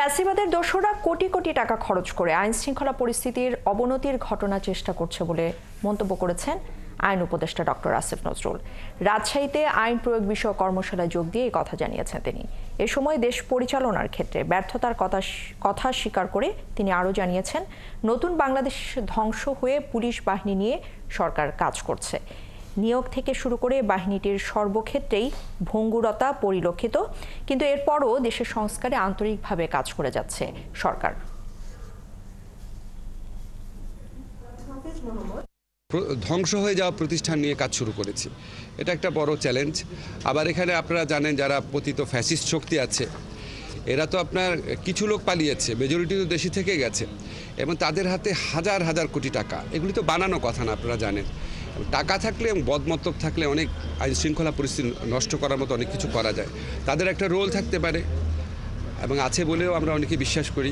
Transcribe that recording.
ফ্যাসিবাদের দোসররা কোটি কোটি টাকা খরচ করে আইন শৃঙ্খলা পরিস্থিতির অবনতির ঘটনা চেষ্টা করছে বলে মন্তব্য করেছেন আইন উপদেষ্টা ডক্টর আসিফ নজরুল। রাজশাহীতে আইন প্রয়োগ বিষয়ক কর্মশালায় যোগ দিয়ে এই কথা জানিয়েছেন তিনি। এ সময় দেশ পরিচালনার ক্ষেত্রে ব্যর্থতার কথা স্বীকার করে তিনি আরও জানিয়েছেন, নতুন বাংলাদেশ ধ্বংস হয়ে পুলিশ বাহিনী নিয়ে সরকার কাজ করছে। নিয়োগ থেকে শুরু করে বাহিনীটির সর্বক্ষেত্রেই ভঙ্গুরতা পরিলক্ষিত, কিন্তু এরপরও দেশের সংস্কারে আন্তরিকভাবে কাজ করে যাচ্ছে সরকার। ধ্বংস হয়ে যাওয়া প্রতিষ্ঠান নিয়ে কাজ শুরু করেছি, এটা একটা বড় চ্যালেঞ্জ। আবার এখানে আপনারা জানেন যারা পতিত ফ্যাসিস্ট শক্তি আছে, এরা তো আপনার কিছু লোক পালিয়েছে, মেজরিটি তো দেশে থেকে গেছে, এবং তাদের হাতে হাজার হাজার কোটি টাকা। এগুলি তো বানানো কথা না, আপনারা জানেন। টাকা থাকলে এবং বদমতলব থাকলে অনেক আইন শৃঙ্খলা পরিস্থিতি নষ্ট করার মতো অনেক কিছু করা যায়। তাদের একটা রোল থাকতে পারে এবং আছে বলেও আমরা অনেকে বিশ্বাস করি।